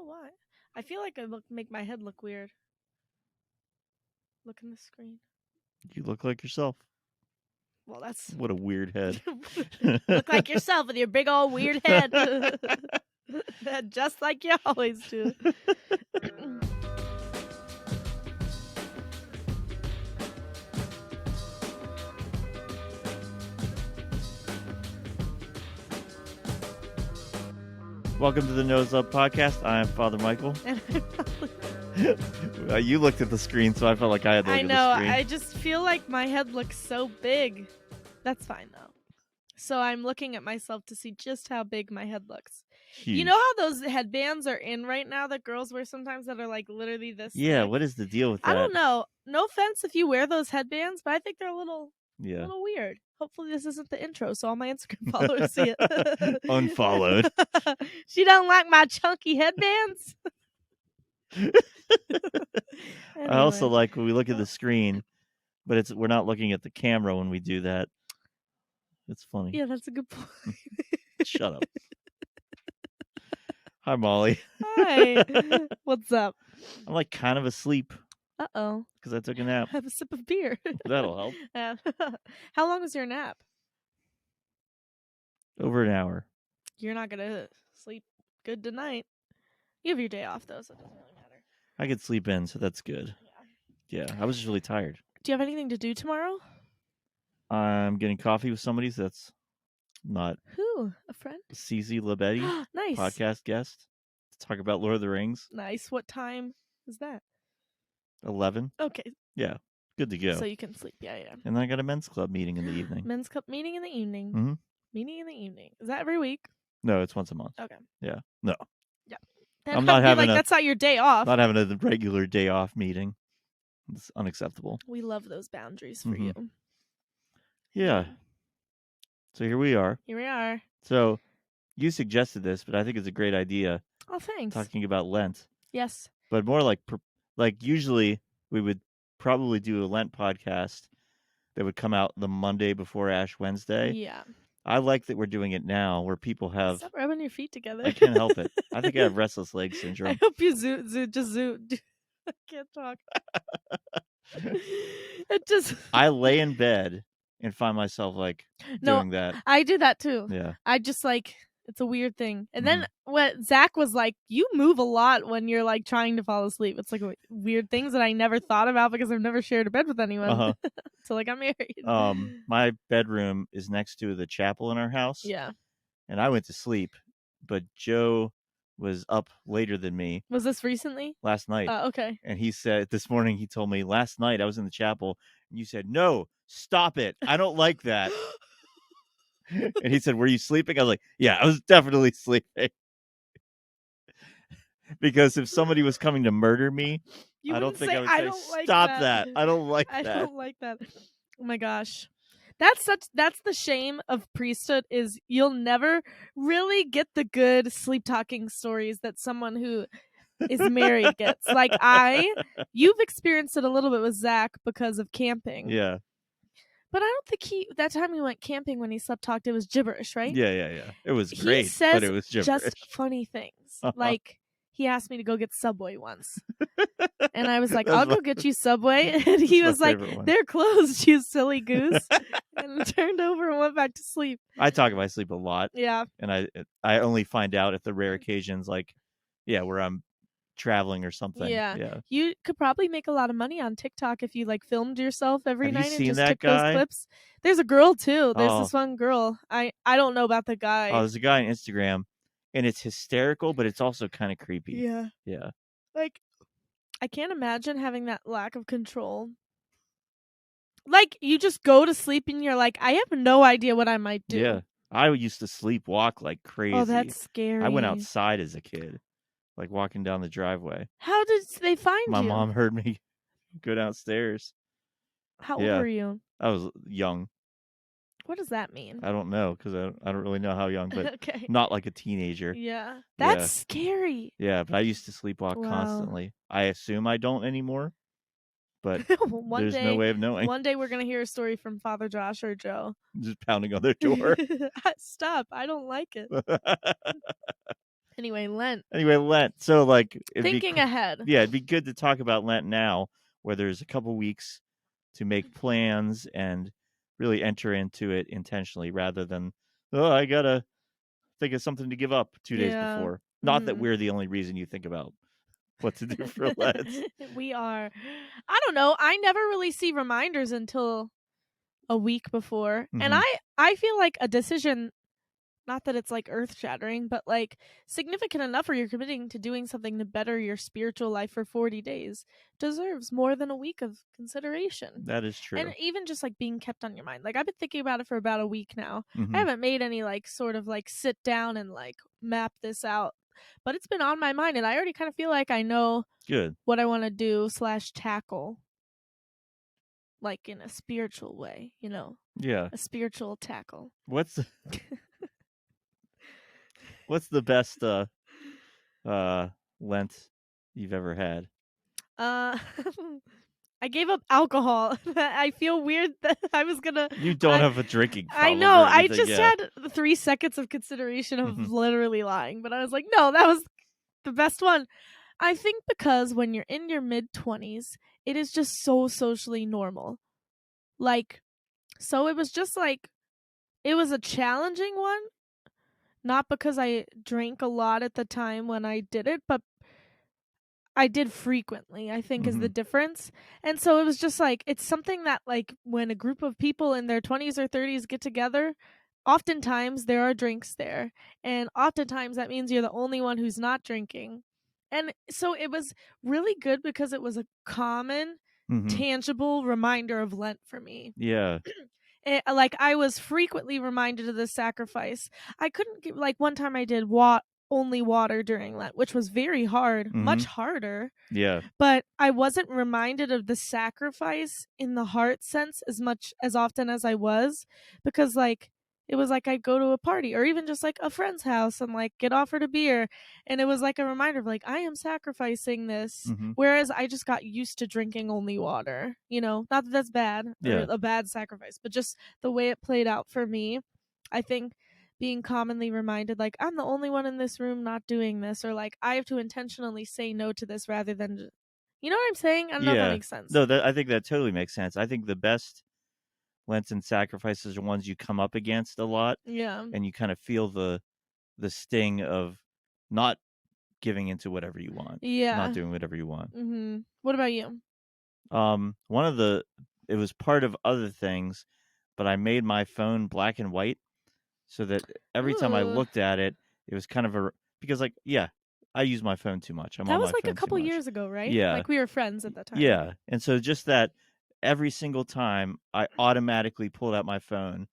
why. I feel like I make my head look weird. Look in the screen. You look like yourself. Well, that's... What a weird head. Look like yourself with your big old weird head. Just like you always do. Welcome to the Nose Up podcast. I'm Father Michael. You looked at the screen, so I felt like I had to look at the screen. I just feel like my head looks so big. That's fine, though. So I'm looking at myself to see just how big my head looks. Huge. You know how those headbands are in right now that girls wear sometimes that are like literally this Yeah, thick? what is the deal with that? I don't know. No offense if you wear those headbands, but I think they're a little weird. Hopefully this isn't the intro, so all my Instagram followers see it. Unfollowed. She don't like my chunky headbands? Anyway. I also like when we look at the screen, but we're not looking at the camera when we do that. It's funny. Yeah, that's a good point. Shut up. Hi, Molly. Hi. What's up? I'm like kind of asleep. Uh-oh. Because I took a nap. Have a sip of beer. That'll help. How long was your nap? Over an hour. You're not going to sleep good tonight. You have your day off, though, so it doesn't really matter. I could sleep in, so that's good. Yeah, I was just really tired. Do you have anything to do tomorrow? I'm getting coffee with somebody, so that's not... Who? A friend? CZ Labetti. Nice. Podcast guest. To talk about Lord of the Rings. Nice. What time is that? 11. Okay. Yeah. Good to go. So you can sleep. Yeah. And then I got a men's club meeting in the evening. Men's club meeting in the evening. Mm-hmm. Meeting in the evening. Is that every week? No, it's once a month. Okay. Yeah. No. Yeah. I'm not having that's not your day off. Not having a regular day off meeting. It's unacceptable. We love those boundaries for you. Yeah. So here we are. Here we are. So you suggested this, but I think it's a great idea. Oh, thanks. Talking about Lent. Yes. But more like usually we would probably do a Lent podcast that would come out the Monday before Ash Wednesday. Yeah. I like that we're doing it now where people have... Stop rubbing your feet together. I can't help it. I think I have restless leg syndrome. I hope you zoot. I can't talk. I lay in bed and find myself doing that. I do that too. Yeah. I just it's a weird thing. And then what Zach was like, you move a lot when you're trying to fall asleep. It's weird things that I never thought about because I've never shared a bed with anyone until I got married. My bedroom is next to the chapel in our house. Yeah. And I went to sleep, but Joe was up later than me. Was this recently? Last night. Okay. And he said, this morning he told me, last night I was in the chapel and you said, no, stop it. I don't like that. And he said, were you sleeping? I was like, yeah, I was definitely sleeping. Because if somebody was coming to murder me, I don't think I would say, stop that. I don't like that. I don't like that. Oh my gosh. That's the shame of priesthood is you'll never really get the good sleep talking stories that someone who is married gets. You've experienced it a little bit with Zach because of camping. Yeah. But I don't think that time we went camping when he slept talked, it was gibberish, right? Yeah. It was great, he says but it was gibberish. Just funny things. He asked me to go get Subway once. And I was like, I'll go get you Subway. And he was like, they're closed, you silly goose. And turned over and went back to sleep. I talk about sleep a lot. Yeah. And I only find out at the rare occasions where I'm traveling or something. Yeah. You could probably make a lot of money on TikTok if you filmed yourself every night and just took guy? Those clips. There's a girl too. There's this one girl. I don't know about the guy. Oh, there's a guy on Instagram and it's hysterical, but it's also kind of creepy. Yeah. Yeah. I can't imagine having that lack of control. You just go to sleep and you're like, I have no idea what I might do. Yeah. I used to sleepwalk like crazy. Oh, that's scary. I went outside as a kid. Walking down the driveway. How did they find you? My mom heard me go downstairs. How old were you? I was young. What does that mean? I don't know because I don't really know how young, but okay. Not like a teenager. Yeah. That's scary. Yeah, but I used to sleepwalk constantly. I assume I don't anymore, but there's no way of knowing. One day we're going to hear a story from Father Josh or Joe. Just pounding on their door. Stop. I don't like it. Anyway, Lent. Anyway, Lent. So like Thinking ahead. yeah, it'd be good to talk about Lent now, where there's a couple weeks to make plans and really enter into it intentionally, rather than I gotta think of something to give up 2 days Yeah. before. Not that we're the only reason you think about what to do for Lent. We are. I don't know. I never really see reminders until a week before. And Mhm. I feel like a decision, not that it's like earth shattering, but like significant enough where you're committing to doing something to better your spiritual life for 40 days deserves more than a week of consideration. That is And true. even just like being kept on your mind. Like I've been thinking about it for about a week now. I Mhm. haven't made any like sort of like sit down and like map this out, but it's been on my mind and I already kind of feel like I know Good. what I want to do / tackle, like in a spiritual way, Yeah. a spiritual tackle. What's the, what's the best Lent you've ever had? Uh, I gave up alcohol. I feel weird that I was gonna. You don't have a drinking I problem know. or I anything, just yeah. had 3 seconds of consideration of Mhm. literally lying, but I was like, no, that was the best one. I think because when you're in your mid-20s, it is just so socially normal. Like, so it was just like it was a challenging one, not because I drank a lot at the time when I did it, but I did frequently, I think is the Mhm. difference. And so it was just like it's something that like when a group of people in their 20s or 30s get together, oftentimes there are drinks there. And oftentimes that means you're the only one who's not drinking. And so it was really good because it was a common, Mhm. tangible reminder of Lent for me. Yeah. Like I was frequently reminded of the sacrifice. I couldn't get, like one time I did only water during Lent, which was very hard, much Mhm. harder, Yeah. but I wasn't reminded of the sacrifice in the heart sense as often as I was, because like it was like I'd go to a party or even just like a friend's house and like get offered a beer, and it was like a reminder of like I am sacrificing this, Mhm. whereas I just got used to drinking only water, not that that's bad or Yeah. a bad sacrifice, but just the way it played out for me. I think being commonly reminded like I'm the only one in this room not doing this, or like I have to intentionally say no to this rather than, you know what I'm saying? I don't know if that Yeah. makes sense. No, I think that totally makes sense. I think the best Lenten sacrifices are ones you come up against a lot, Yeah. and you kind of feel the sting of not giving into whatever you want, not Yeah. doing whatever you want. What about you? One of the it was part of other things, but I made my phone black and white so that every time I Ooh. looked at it, it was kind of because like yeah, I use my phone too much. I'm That on was my like a phone too couple much. years ago, right? Yeah. Like we were friends at that time. Yeah. And so just that every single time I automatically pulled out my phone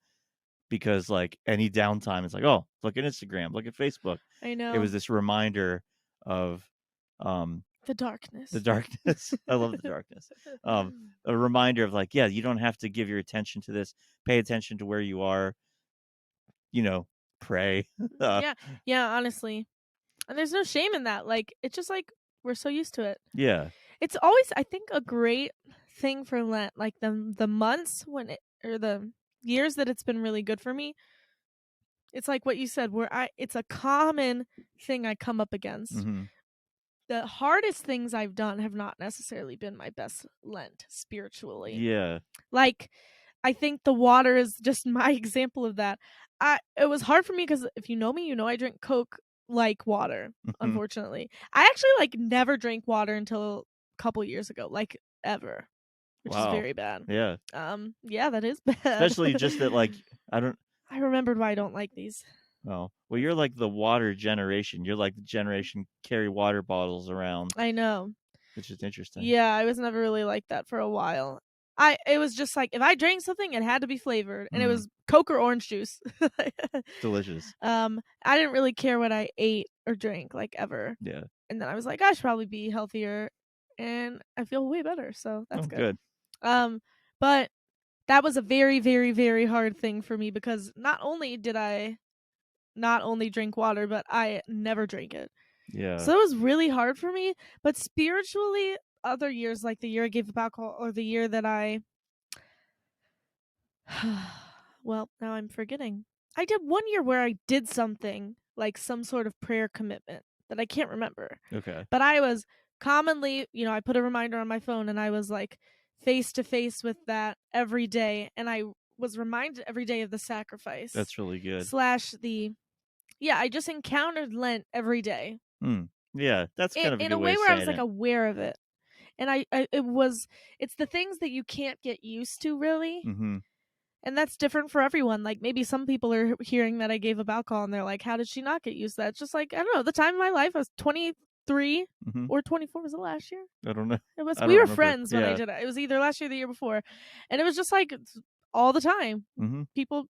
because like any downtime it's like, oh, look at Instagram, look at Facebook. I It know. was this reminder of um The the darkness. darkness. I love the darkness. A reminder of like, yeah, you don't have to give your attention to this. Pay attention to where you are, you know, pray. uh, Yeah. Yeah, honestly. And there's no shame in that. Like it's just like we're so used to it. yeah. It's always, I think, a great thing for Lent, like the months when it, or the years that it's been really good for me. It's like what you said, where it's a common thing I come up against. Mhm. The hardest things I've done have not necessarily been my best Lent spiritually. Yeah. Like, I think the water is just my example of that. It was hard for me because if you know me, you know I drink Coke like water. Mhm. Unfortunately, I actually like never drank water until a couple years ago, like ever, which is Wow. very bad. Yeah. Yeah, that is bad. Especially just that like I don't I remembered why I don't like these. well, you're like the water generation. You're like the generation carry water bottles around, I know. which is interesting. Yeah, I was never really like that for a while. It was just like if I drank something, it had to be flavored, and it Mm. was Coke or orange juice. Delicious. I didn't really care what I ate or drank, like ever. Yeah. And then I was like, I should probably be healthier, and I feel way better, so Oh, that's good. good. But that was a very, very, very hard thing for me because not only did I not only drink water, but I never drank it. Yeah. So it was really hard for me. But spiritually, other years, like the year I gave up alcohol or the year that I. Well, now I'm forgetting. I did one year where I did something like some sort of prayer commitment that I can't remember. Okay. But I was commonly, I put a reminder on my phone and I was like face to face with that every day. And I was reminded every day of the sacrifice That's really good. slash yeah, I just encountered Lent every day Yeah, that's kind of a in good a way way of where I was saying like it. aware of it. And it's the things that you can't get used to really. Mm-hmm. And that's different for everyone. Like maybe some people are hearing that I gave up alcohol and they're like, how did she not get used to that? It's just like, I don't know, the time of my life I was 23 Mm-hmm. or 24. Was it last year? I don't know. It was. I We don't were remember. friends when I Yeah. did it. It was either last year or the year before. And it was just like all the time. Mm-hmm. People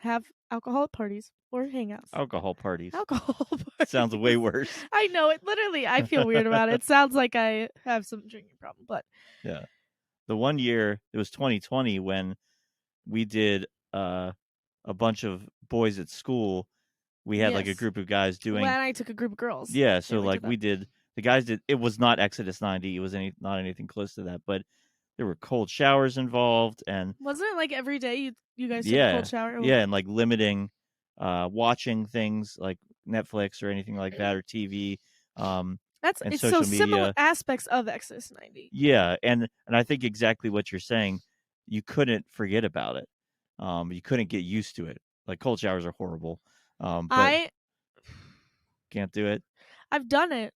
have alcohol parties or hangouts. Alcohol parties. Alcohol parties. Sounds way worse. I know it. Literally, I feel weird about it. It sounds like I have some drinking problem, but Yeah. The one year, it was 2020 when we did a bunch of boys at school. We had like a yes. group of guys doing. When I took a group of girls. Yeah, They, so like did we that. did. The guys did. It was not Exodus 90. It was not anything close to that, but there were cold showers involved, and Wasn't it like every day you guys took a yeah, cold shower? yeah, and like limiting watching things like Netflix or anything like that or TV, and It's so social similar media. aspects of Exodus 90. Yeah, and I think exactly what you're saying. You couldn't forget about it. You couldn't get used to it. Like cold showers are horrible, but I can't do it. I've done it.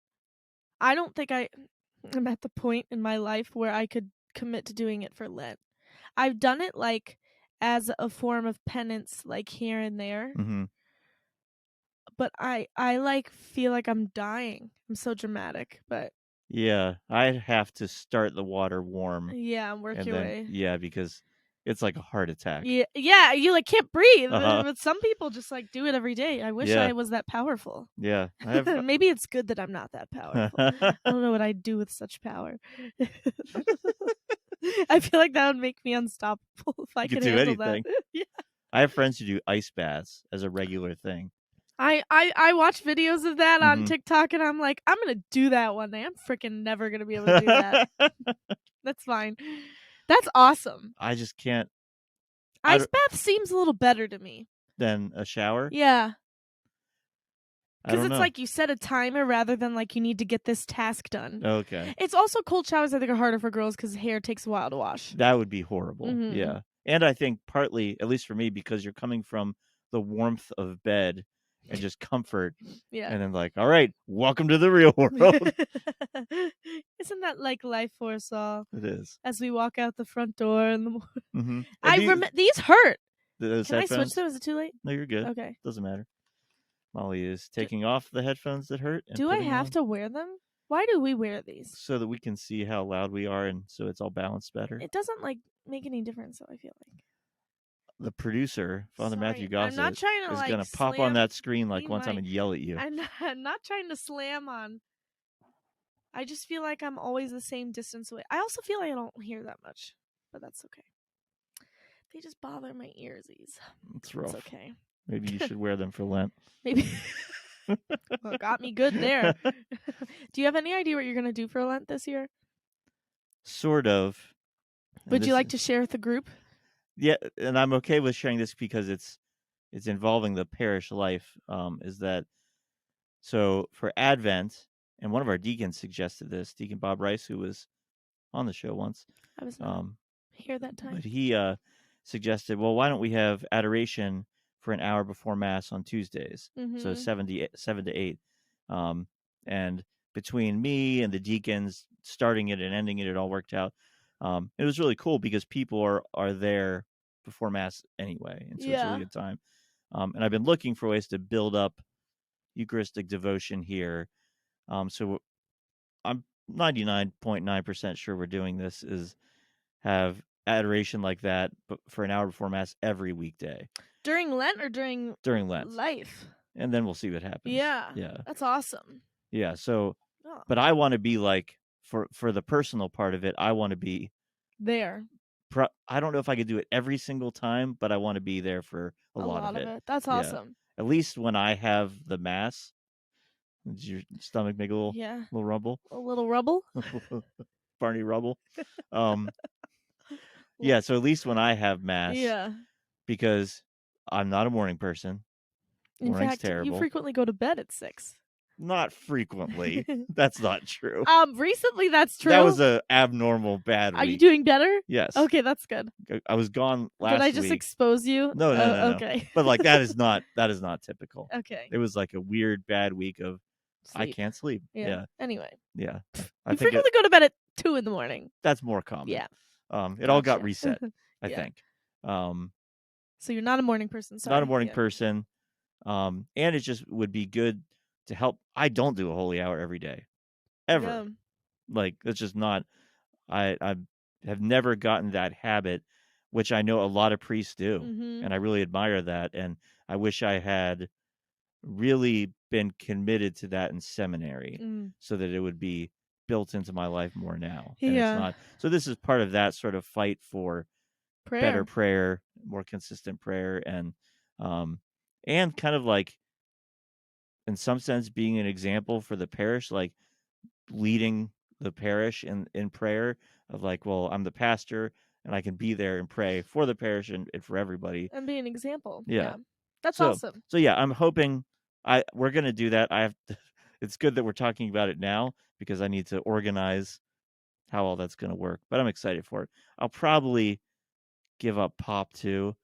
I don't think I'm at the point in my life where I could commit to doing it for Lent. I've done it like as a form of penance, like here and there. Mm-hmm. But I like feel like I'm dying. I'm so dramatic, but Yeah, I'd have to start the water warm, yeah, work and your then way. because it's like a heart attack. Yeah, you like can't breathe. Uh-huh. But some people just like do it every day. I wish Yeah, I was that powerful. yeah. I have. Maybe it's good that I'm not that powerful. I don't know what I'd do with such power. I feel like that would make me unstoppable if I You could could do handle that. anything. Yeah. I have friends who do ice baths as a regular thing. I watch videos of that on Mhm. TikTok and I'm like, I'm gonna do that one day. I'm freaking never gonna be able to do that. That's fine. That's awesome. I just can't. Ice bath seems a little better to me. Than a shower. Yeah. I Because don't it's know. like you set a timer rather than like you need to get this task done. Okay, It's also cold showers I think are harder for girls because hair takes a while to wash. that would be horrible. Mhm. Yeah, and I think partly, at least for me, because you're coming from the warmth of bed and just comfort, Yeah. and then like, all right, welcome to the real world. Isn't that like life for us all? It is. As we walk out the front door in the morning. Mm-hmm. I remember these hurt. Those Can I headphones? switch them? Is it too late? No, you're good. Okay. Doesn't matter. Molly is taking off the headphones that hurt. And Do I putting have on to wear them? Why do we wear these? so that we can see how loud we are, and so it's all balanced better. It doesn't like make any difference. So I feel like The producer, Father Matthew I'm not Gossett, trying to is like gonna pop on slam. that screen like He one time might. and yell at you. I'm not trying to slam on. I just feel like I'm always the same distance away. I also feel like I don't hear that much, but that's okay. They just bother my earsies. It's rough. It's okay. Maybe you should wear them for Lent. Maybe. Well, got me good there. Do you have any idea what you're gonna do for Lent this year? Sort of. Would you like to share with the group? Yeah, and I'm okay with sharing this because it's involving the parish life. Is that so for Advent? And one of our deacons suggested this, Deacon Bob Rice, who was on the show once. I was not here that time. But he suggested, well, why don't we have adoration for an hour before Mass on Tuesdays? Mm-hmm. So 7 to 8. And between me and the deacons starting it and ending it, it all worked out. It was really cool because people are there before Mass anyway. And so it's a really good time. And I've been looking for ways to build up Eucharistic devotion here. So I'm 99.9% sure we're doing this is have adoration like that but for an hour before Mass every weekday. During Lent or during Lent. life? And then we'll see what happens. Yeah. Yeah. That's awesome. Yeah. So, but I want to be like, for the personal part of it, I want to be there. I don't know if I could do it every single time, but I want to be there for a lot of it. That's awesome. At least when I have the Mass. Does your stomach make a little rumble? A little rubble? Barney Rubble. Yeah, so at least when I have Mass, because I'm not a morning person, In Morning's fact, you terrible. frequently go to bed at 6. Not frequently. That's not true. Recently that's true. That was a abnormal bad Are you week. doing better? Yes. Okay, that's good. I was gone last Did I just week. expose you? No. Okay. But like that is not typical. Okay. It was like a weird bad week of I Sleep. can't sleep. Yeah. Anyway, I you think frequently go to bed at 2 in the morning. that's more common. Yeah. It all got Gotcha. reset, I Yeah. think. Um, So you're not a morning person. Sorry. not a morning Yeah. person. And it just would be good to help. I don't do a holy hour every day. Ever. Yeah. Like it's just not I have never gotten that habit, which I know a lot of priests do. Mm-hmm. And I really admire that. And I wish I had really been committed to that in seminary so that it would be built into my life more now. And it's Yeah. not. So this is part of that sort of fight for better prayer, more consistent prayer, and kind of like in some sense being an example for the parish, like leading the parish in prayer of like, well, I'm the pastor and I can be there and pray for the parish and for everybody. And be an example. Yeah. That's awesome. So yeah, I'm hoping we're gonna do that. I have to, it's good that we're talking about it now because I need to organize how all that's gonna work. But I'm excited for it. I'll probably give up pop too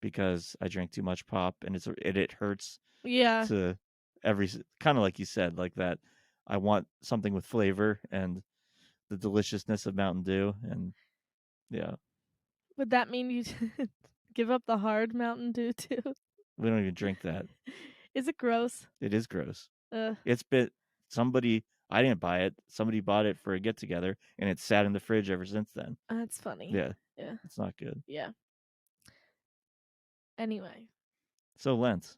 because I drink too much pop and it hurts Yeah. to kind of like you said, like that. I want something with flavor and the deliciousness of Mountain Dew, and yeah, Would that mean you give up the hard Mountain Dew too? we don't even drink that. Is it gross? It is gross. Ugh. It's been somebody. I didn't buy it. Somebody bought it for a get together, and it's sat in the fridge ever since then. That's funny. Yeah, Yeah. it's not good. Yeah. Anyway. So Lent.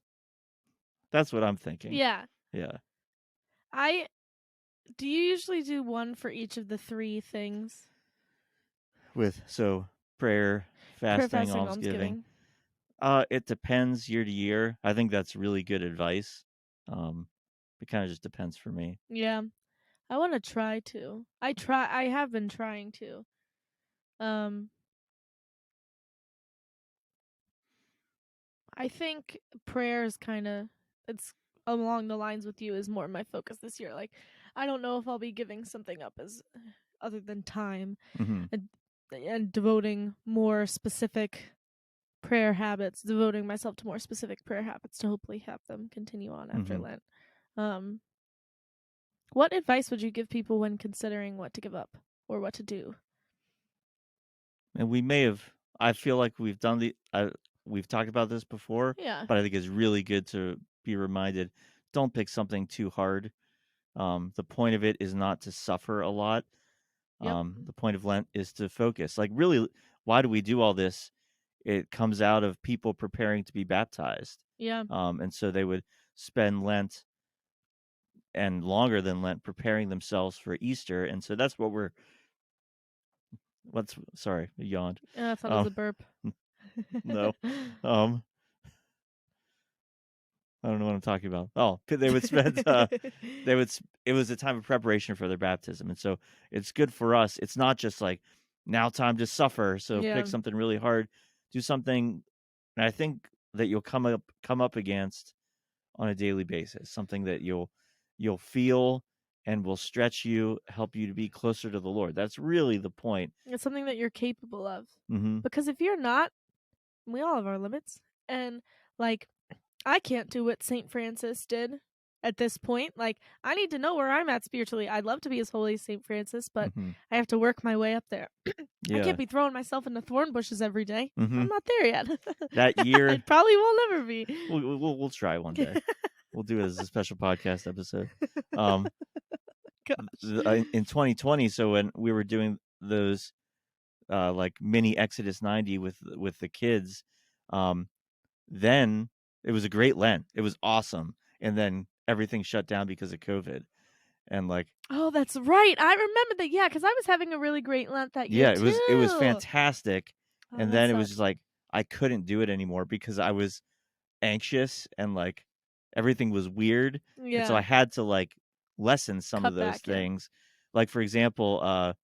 That's what I'm thinking. Yeah. Yeah. Do you usually do one for each of the 3 things? With prayer, fasting, almsgiving. It depends year to year. I think that's really good advice. It kind of just depends for me. Yeah. I want to try to. I have been trying to. I think prayer is it's along the lines with you is more my focus this year. Like I don't know if I'll be giving something up as other than time and devoting more specific prayer habits, devoting myself to more specific prayer habits to hopefully have them continue on after Lent. What advice would you give people when considering what to give up or what to do? And we may have. I feel like we've done we've talked about this before. Yeah. But I think it's really good to be reminded. Don't pick something too hard. The point of it is not to suffer a lot. The point of Lent is to focus. Like, really, why do we do all this? It comes out of people preparing to be baptized. Yeah. And so they would spend Lent and longer than Lent preparing themselves for Easter. And so that's what sorry, I yawned. I thought it was a burp. No. I don't know what I'm talking about. Oh, they would spend it was a time of preparation for their baptism. And so it's good for us. It's not just like now time to suffer. So pick something really hard, do something. And I think that you'll come up against on a daily basis, something that you'll feel and will stretch you, help you to be closer to the Lord. That's really the point. It's something that you're capable of. Mm-hmm. Because if you're not, we all have our limits. And like, I can't do what St. Francis did at this point. Like, I need to know where I'm at spiritually. I'd love to be as holy as St. Francis, but I have to work my way up there. I can't be throwing myself into thorn bushes every day. I'm not there yet. That year, I probably will never be. We'll try one day. We'll do it as a special podcast episode. Gosh. In 2020, so when we were doing those like mini Exodus 90 with the kids, then it was a great Lent. It was awesome. And then everything shut down because of COVID. And like, oh, that's right. I remember that. Yeah, because I was having a really great Lent that year. Yeah, it was fantastic. And then it was sucks. just like I couldn't do it anymore because I was anxious and like everything was weird. Yeah. And so I had to like lessen some of those things. Like, for example,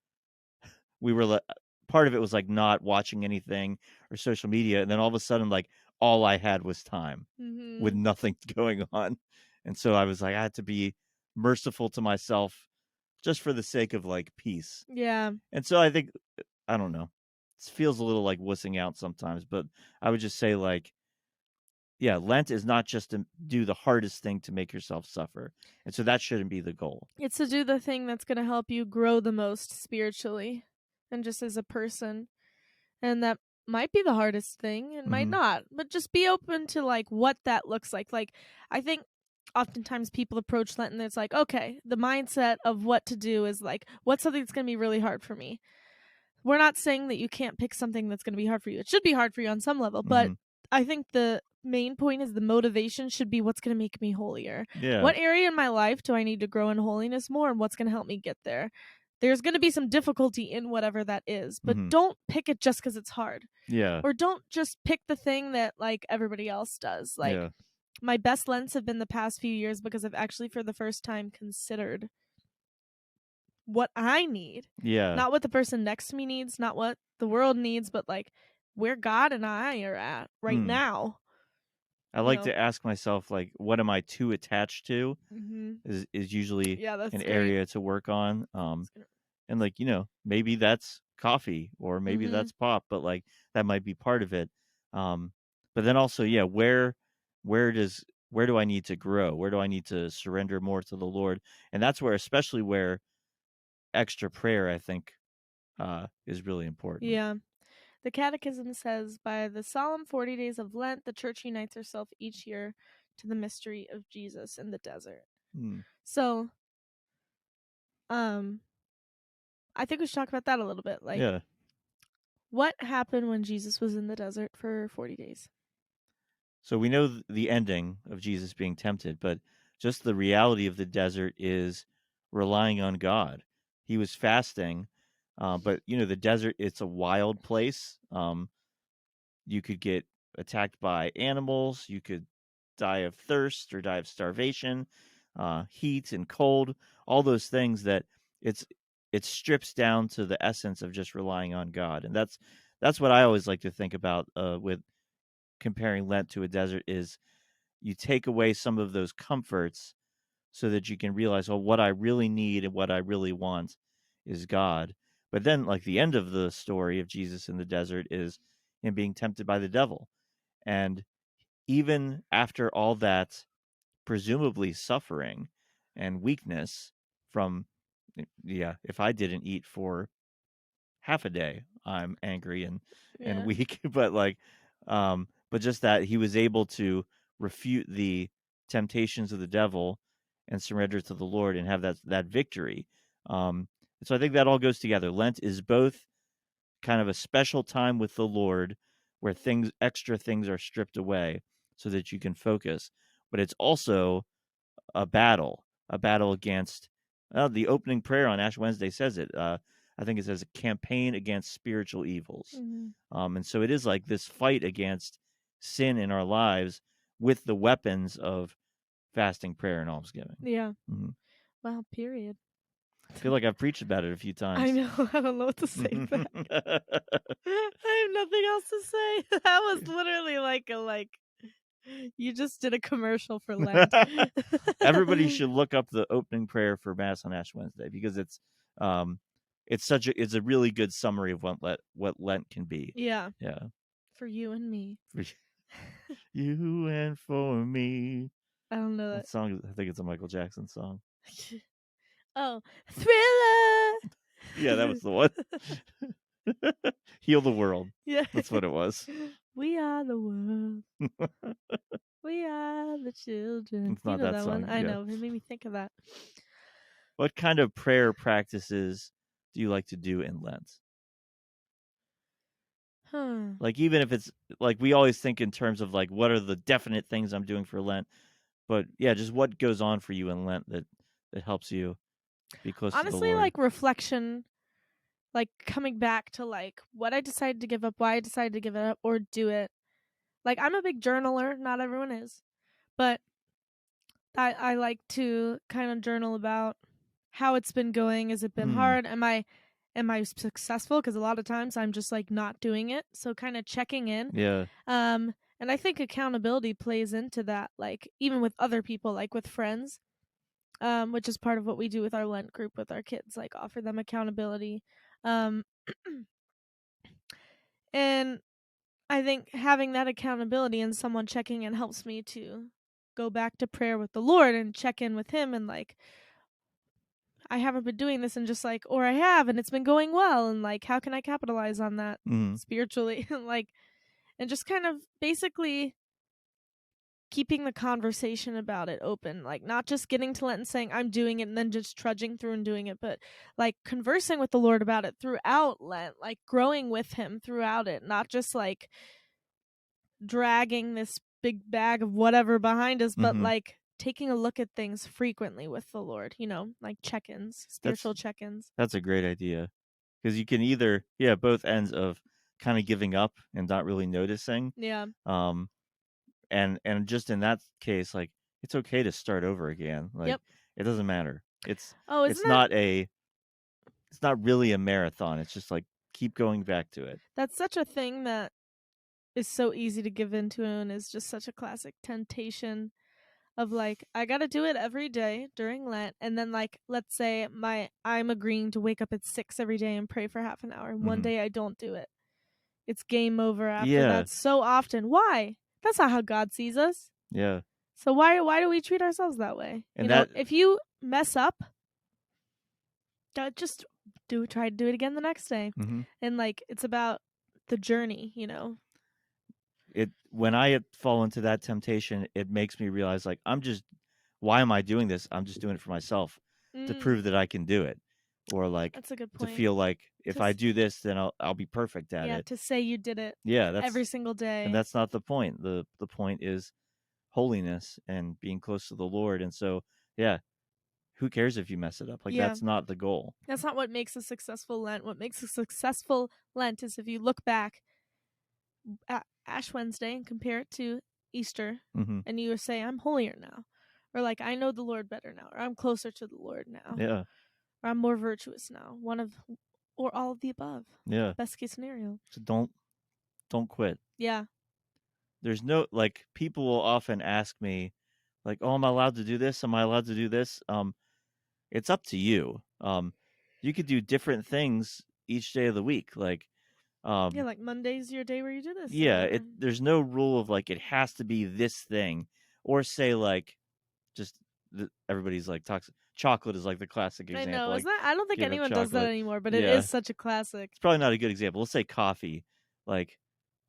we were part of it was like not watching anything or social media, and then all of a sudden like all I had was time with Mm-hmm. nothing going on. And so I was like, I had to be merciful to myself just for the sake of like peace. Yeah. And so I think, I don't know, it feels a little like wussing out sometimes, but I would just say like, yeah, Lent is not just to do the hardest thing to make yourself suffer. And so that shouldn't be the goal. It's to do the thing that's going to help you grow the most spiritually and just as a person. And that might be the hardest thing. It might Mm-hmm. not. But just be open to like what that looks like. Like, I think oftentimes people approach Lent and it's like, okay, the mindset of what to do is like, what's something that's going to be really hard for me? We're not saying that you can't pick something that's going to be hard for you. It should be hard for you on some level, but Mm-hmm. I think the main point is the motivation should be what's going to make me holier. Yeah. What area in my life do I need to grow in holiness more, and what's going to help me get there? There's going to be some difficulty in whatever that is, but Mm-hmm. don't pick it just because it's hard. Yeah. Or don't just pick the thing that like everybody else does. Like Yeah. my best Lents have been the past few years because I've actually for the first time considered what I need. Yeah. Not what the person next to me needs, not what the world needs, but like where God and I are at right Mm. now. I You like know. to ask myself like, what am I too attached to? Mm-hmm. Is usually Yeah, an that's great. area to work on. And like, maybe that's coffee or maybe Mm-hmm. that's pop, but like that might be part of it. Um, but then also, yeah, where does where do I need to grow? Where do I need to surrender more to the Lord? And that's where, especially where extra prayer, I think, is really important. Yeah. The Catechism says by the solemn 40 days of Lent, the Church unites herself each year to the mystery of Jesus in the desert. Mm. So, um, I think we should talk about that a little bit. Like, Yeah. what happened when Jesus was in the desert for 40 days? So we know the ending of Jesus being tempted, but just the reality of the desert is relying on God. He was fasting, but the desert, it's a wild place. You could get attacked by animals. You could die of thirst or die of starvation, heat and cold, all those things that it's it strips down to the essence of just relying on God. And that's what I always like to think about with comparing Lent to a desert is you take away some of those comforts so that you can realize, oh, what I really need and what I really want is God. But then, like the end of the story of Jesus in the desert is him being tempted by the devil. And even after all that, presumably suffering and weakness from, yeah, if I didn't eat for half a day, I'm angry and Yeah. weak. But like, but just that he was able to refute the temptations of the devil and surrender to the Lord and have that victory. So I think that all goes together. Lent is both kind of a special time with the Lord where extra things are stripped away so that you can focus, but it's also a battle against the opening prayer on Ash Wednesday says it. I think it says a campaign against spiritual evils. Mm-hmm. And so it is like this fight against sin in our lives with the weapons of fasting, prayer, and almsgiving. Yeah. Mm-hmm. Wow, period. I feel like I've preached about it a few I times. know. I don't know what to say back. I have nothing else to say. That was literally like you just did a commercial for Lent. Everybody should look up the opening prayer for Mass on Ash Wednesday because um it's a really good summary of what Lent can be. Yeah, Yeah. for you and me. For you and for me. I don't know That song, I think it's a Michael Jackson song. that. Oh, Thriller. Yeah, that was the one. Heal the world. Yeah. That's what it was. We are the world. We are the children. It's You not know that that one. song. I Yeah. know. It made me think of that. What kind of prayer practices do you like to do in Lent? Huh. Like, even if it's like we always think in terms of like what are the definite things I'm doing for Lent, but yeah, just what goes on for you in Lent that helps you be close to the Honestly, Lord. like reflection, like coming back to like what I decided to give up, why I decided to give it up, or do it. Like I'm a big journaler. Not everyone is, but I like to kind of journal about how it's been going. Has it been Hmm. hard? Am I successful? Because a lot of times I'm just like not doing it. So kind of checking in. Yeah. And I think accountability plays into that, like, even with other people, like with friends, which is part of what we do with our Lent group with our kids, like offer them accountability. Um, and I think having that accountability and someone checking in helps me to go back to prayer with the Lord and check in with Him and like, I haven't been doing this and just like, or I have and it's been going well. And like, how can I capitalize on that Mhm. spiritually? Like, and just kind of basically keeping the conversation about it open, like not just getting to Lent and saying I'm doing it and then just trudging through and doing it, but like conversing with the Lord about it throughout Lent, like growing with Him throughout it, not just like dragging this big bag of whatever behind us, but Mhm. like taking a look at things frequently with the Lord, like check-ins, That's spiritual check-ins. that's a great idea because you can either both ends of kind of giving up and not really noticing. Yeah. Um, and just in that case, like it's okay to start over again. Like Yep. it doesn't matter. Oh, isn't It's that not a it's not really a marathon. It's just like keep going back to it. that's such a thing that is so easy to give into and is just such a classic temptation of like I got to do it every day during Lent, and then like let's say I'm agreeing to wake up at 6 every day and pray for half an hour and one Hmm. day I don't do it. It's game over after Yeah, that so often. Why? That's not how God sees us. yeah, So why do we treat ourselves that way? and that. If you mess up, just try to do it again the next day. Hmm. And like it's about the journey, It when I fall into that temptation, it makes me realize like why am I doing this? I'm just doing it for myself to Mm, prove that I can do it, or like that's a good to point. feel like To if I do this, then I'll be perfect at Yeah, it. to say you did it Yeah, every single and day. that's not the point. The point is holiness and being close to the Lord. And so, yeah, who cares if you mess it up? Like Yeah. that's not the goal. That's not what makes a successful Lent. What makes a successful Lent is if you look back at Ash Wednesday and compare it to Easter, Hmm. and you say, I'm holier now. Or like, I know the Lord better now. Or I'm closer to the Lord now. Yeah, Or I'm more virtuous now. Or all of the above. yeah. Best case scenario. So don't quit. Yeah. There's no like people will often ask me, like, "Oh, am I allowed to do this? Am I allowed to do this?" It's up to you. You could do different things each day of the week. Like, Yeah, um, like Monday's your day where you do this or yeah, whatever. there's no rule of like it has to be this thing, or say like just everybody's like talks. Chocolate is like the classic I example. know. Isn't Like that I don't think giving up anyone does that chocolate. anymore, but it Yeah, is such a classic. it's probably not a good example. Let's say coffee. Like,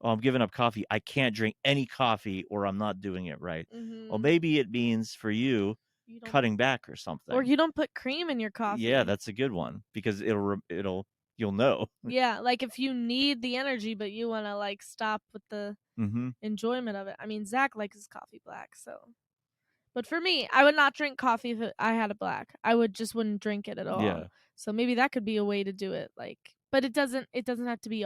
oh, I'm giving up coffee. I can't drink any coffee, or I'm not doing it right. Well, Mhm. maybe it means for you You don't cutting back or or something. you don't put cream in your Yeah, coffee. that's a good one because you'll know. Yeah, like if you need the energy, but you want to like stop with the Hmm. enjoyment of it. I mean, Zach likes his coffee black, so. But for me, I would not drink coffee if I had a black. I would just wouldn't drink it at all. Yeah. So maybe that could be a way to do it. Like, but it doesn't. It doesn't have to be